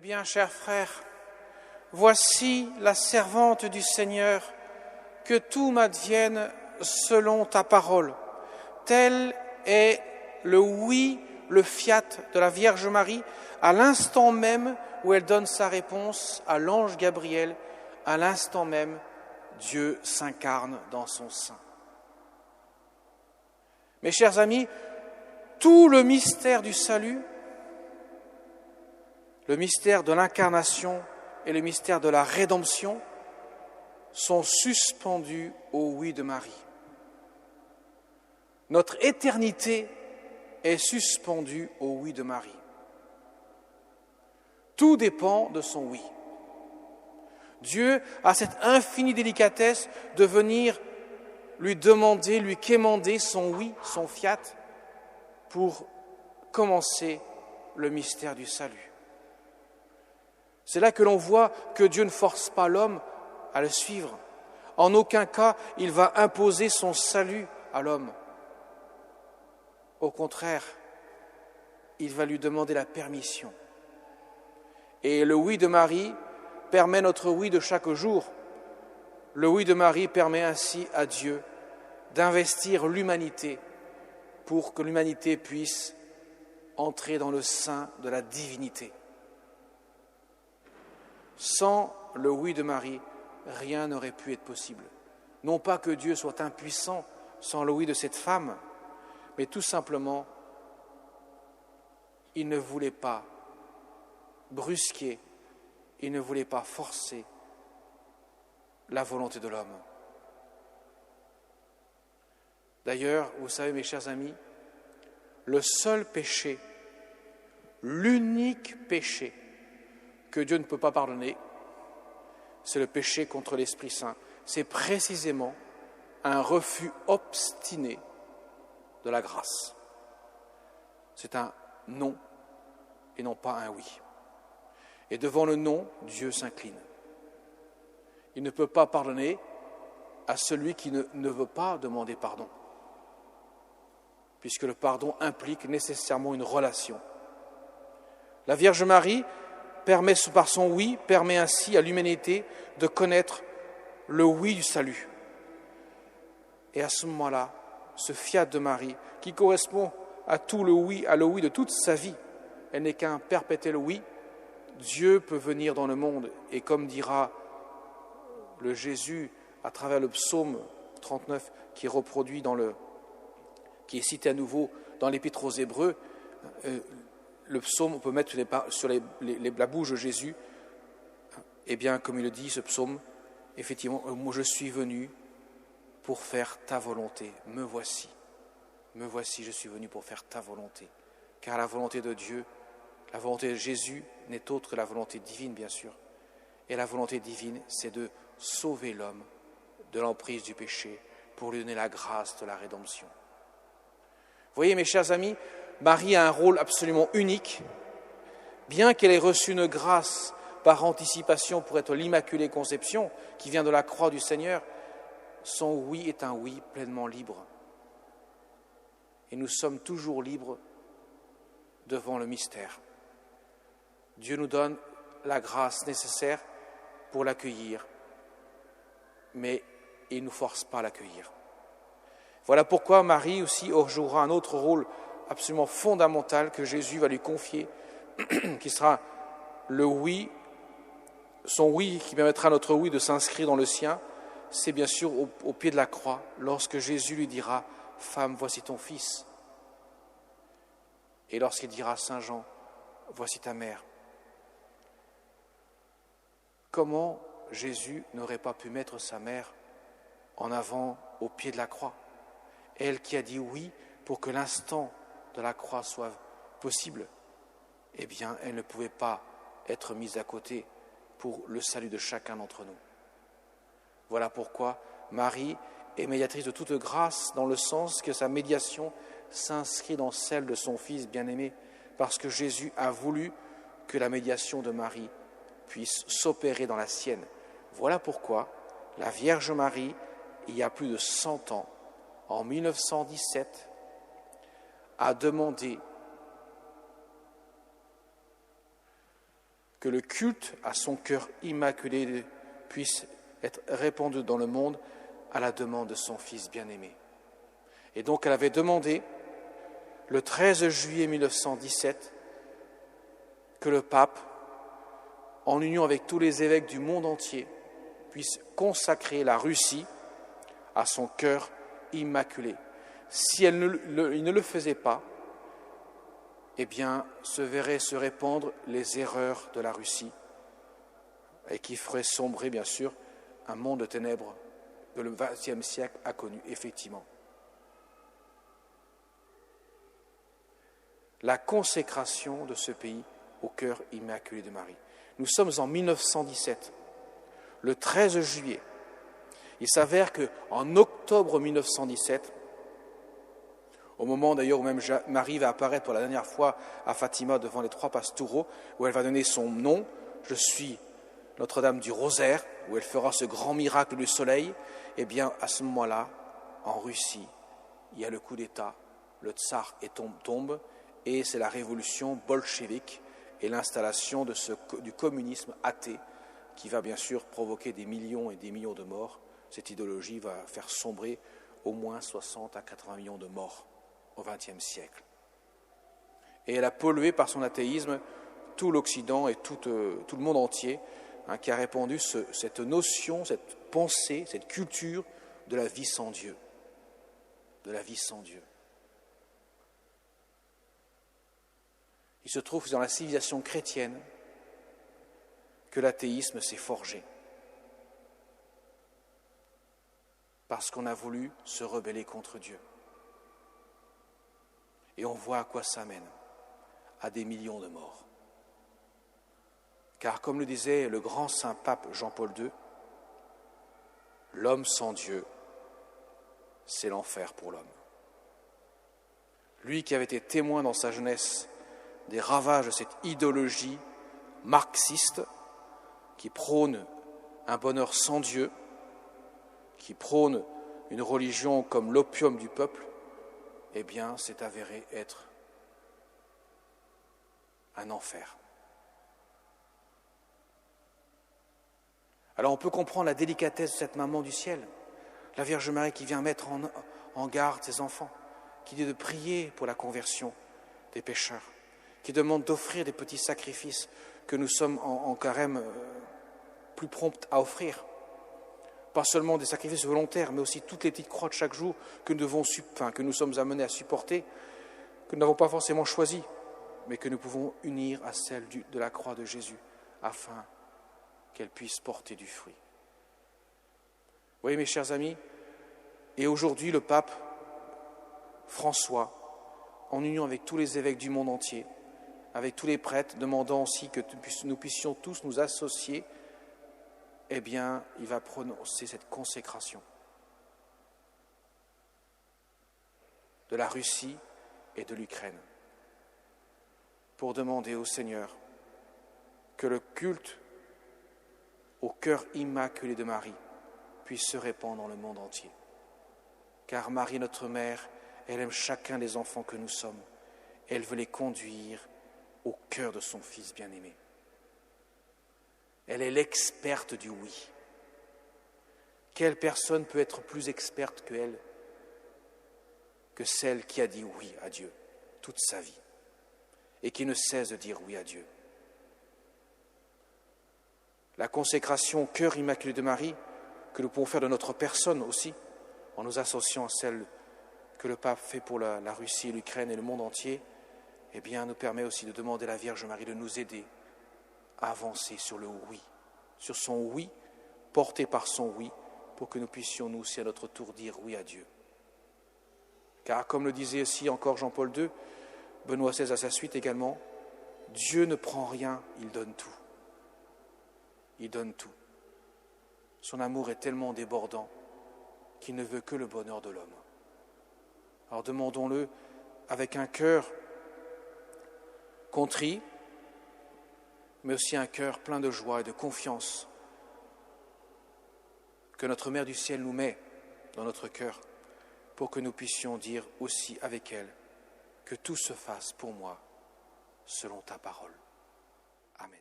bien, chers frères, voici la servante du Seigneur, que tout m'advienne selon ta parole. Tel est le oui, le fiat de la Vierge Marie, à l'instant même où elle donne sa réponse à l'ange Gabriel, à l'instant même, Dieu s'incarne dans son sein. Mes chers amis, tout le mystère du salut, le mystère de l'incarnation et le mystère de la rédemption sont suspendus au oui de Marie. Notre éternité est suspendue au oui de Marie. Tout dépend de son oui. Dieu a cette infinie délicatesse de venir lui demander, lui quémander son oui, son fiat, pour commencer le mystère du salut. C'est là que l'on voit que Dieu ne force pas l'homme à le suivre. En aucun cas, il va imposer son salut à l'homme. Au contraire, il va lui demander la permission. Et le oui de Marie permet notre oui de chaque jour. Le oui de Marie permet ainsi à Dieu d'investir l'humanité pour que l'humanité puisse entrer dans le sein de la divinité. Sans le oui de Marie, rien n'aurait pu être possible. Non pas que Dieu soit impuissant sans le oui de cette femme, mais tout simplement, il ne voulait pas brusquer, il ne voulait pas forcer la volonté de l'homme. D'ailleurs, vous savez, mes chers amis, le seul péché, l'unique péché que Dieu ne peut pas pardonner, c'est le péché contre l'Esprit Saint. C'est précisément un refus obstiné de la grâce. C'est un non et non pas un oui. Et devant le non, Dieu s'incline. Il ne peut pas pardonner à celui qui ne veut pas demander pardon, puisque le pardon implique nécessairement une relation. La Vierge Marie permet, par son oui, permet ainsi à l'humanité de connaître le oui du salut. Et à ce moment-là, ce fiat de Marie, qui correspond à tout le oui de toute sa vie, elle n'est qu'un perpétuel oui, Dieu peut venir dans le monde, et comme dira le Jésus à travers le psaume 39 qui est reproduit qui est cité à nouveau dans l'Épître aux Hébreux, le psaume, on peut mettre sur la bouche de Jésus, et bien comme il le dit, ce psaume, effectivement, moi je suis venu pour faire ta volonté, me voici, je suis venu pour faire ta volonté, car la volonté de Dieu, la volonté de Jésus n'est autre que la volonté divine, bien sûr, et la volonté divine, c'est de sauver l'homme de l'emprise du péché pour lui donner la grâce de la rédemption. Vous voyez, mes chers amis, Marie a un rôle absolument unique. Bien qu'elle ait reçu une grâce par anticipation pour être l'Immaculée Conception qui vient de la croix du Seigneur, son oui est un oui pleinement libre. Et nous sommes toujours libres devant le mystère. Dieu nous donne la grâce nécessaire pour l'accueillir, mais il ne nous force pas à l'accueillir. Voilà pourquoi Marie aussi jouera un autre rôle absolument fondamental que Jésus va lui confier, qui sera le oui, son oui qui permettra à notre oui de s'inscrire dans le sien. C'est bien sûr au pied de la croix, lorsque Jésus lui dira « Femme, voici ton fils ». Et lorsqu'il dira à Saint Jean « Voici ta mère ». Comment Jésus n'aurait pas pu mettre sa mère en avant au pied de la croix ? Elle qui a dit oui pour que l'instant de la croix soit possible, eh bien, elle ne pouvait pas être mise à côté pour le salut de chacun d'entre nous. Voilà pourquoi Marie est médiatrice de toute grâce, dans le sens que sa médiation s'inscrit dans celle de son Fils bien-aimé, parce que Jésus a voulu que la médiation de Marie puisse s'opérer dans la sienne. Voilà pourquoi la Vierge Marie, il y a plus de 100 ans, en 1917, a demandé que le culte à son cœur immaculé puisse être répandu dans le monde à la demande de son Fils bien-aimé. Et donc elle avait demandé, le 13 juillet 1917, que le pape, en union avec tous les évêques du monde entier, puisse consacrer la Russie à son cœur immaculé. Si il ne le faisait pas, eh bien, se verraient se répandre les erreurs de la Russie et qui ferait sombrer, bien sûr, un monde de ténèbres que le XXe siècle a connu, effectivement. La consécration de ce pays au cœur immaculé de Marie. Nous sommes en 1917, le 13 juillet. Il s'avère qu'en octobre 1917, au moment d'ailleurs où même Marie va apparaître pour la dernière fois à Fatima devant les 3 pastoureaux, où elle va donner son nom, je suis Notre-Dame du Rosaire, où elle fera ce grand miracle du soleil, eh bien à ce moment-là, en Russie, il y a le coup d'État, le tsar tombe, et c'est la révolution bolchevique et l'installation du communisme athée qui va bien sûr provoquer des millions et des millions de morts. Cette idéologie va faire sombrer au moins 60 à 80 millions de morts au XXe siècle. Et elle a pollué par son athéisme tout l'Occident et tout le monde entier, qui a répandu cette notion, cette pensée, cette culture de la vie sans Dieu. De la vie sans Dieu. Il se trouve dans la civilisation chrétienne que l'athéisme s'est forgé. Parce qu'on a voulu se rebeller contre Dieu. Et on voit à quoi ça mène, à des millions de morts. Car comme le disait le grand saint pape Jean-Paul II, l'homme sans Dieu, c'est l'enfer pour l'homme. Lui qui avait été témoin dans sa jeunesse des ravages de cette idéologie marxiste qui prône un bonheur sans Dieu, qui prône une religion comme l'opium du peuple, eh bien, c'est avéré être un enfer. Alors on peut comprendre la délicatesse de cette maman du ciel, la Vierge Marie qui vient mettre en garde ses enfants, qui dit de prier pour la conversion des pécheurs, qui demande d'offrir des petits sacrifices que nous sommes en carême plus prompts à offrir. Pas seulement des sacrifices volontaires, mais aussi toutes les petites croix de chaque jour que nous sommes amenés à supporter, que nous n'avons pas forcément choisies, mais que nous pouvons unir à celle de la croix de Jésus, afin qu'elle puisse porter du fruit. Vous voyez, mes chers amis, et aujourd'hui le pape François, en union avec tous les évêques du monde entier, avec tous les prêtres, demandant aussi que nous puissions tous nous associer, eh bien, il va prononcer cette consécration de la Russie et de l'Ukraine pour demander au Seigneur que le culte au cœur immaculé de Marie puisse se répandre dans le monde entier. Car Marie, notre mère, elle aime chacun des enfants que nous sommes. Elle veut les conduire au cœur de son Fils bien-aimé. Elle est l'experte du oui. Quelle personne peut être plus experte qu'elle, que celle qui a dit oui à Dieu toute sa vie et qui ne cesse de dire oui à Dieu? La consécration au cœur immaculé de Marie, que nous pouvons faire de notre personne aussi, en nous associant à celle que le pape fait pour la Russie, l'Ukraine et le monde entier, eh bien, nous permet aussi de demander à la Vierge Marie de nous aider à avancer sur le oui, sur son oui, porté par son oui, pour que nous puissions nous aussi à notre tour dire oui à Dieu. Car comme le disait aussi encore Jean-Paul II, Benoît XVI à sa suite également, Dieu ne prend rien, il donne tout. Il donne tout. Son amour est tellement débordant qu'il ne veut que le bonheur de l'homme. Alors demandons-le avec un cœur contrit, mais aussi un cœur plein de joie et de confiance que notre Mère du Ciel nous met dans notre cœur pour que nous puissions dire aussi avec elle que tout se fasse pour moi selon ta parole. Amen.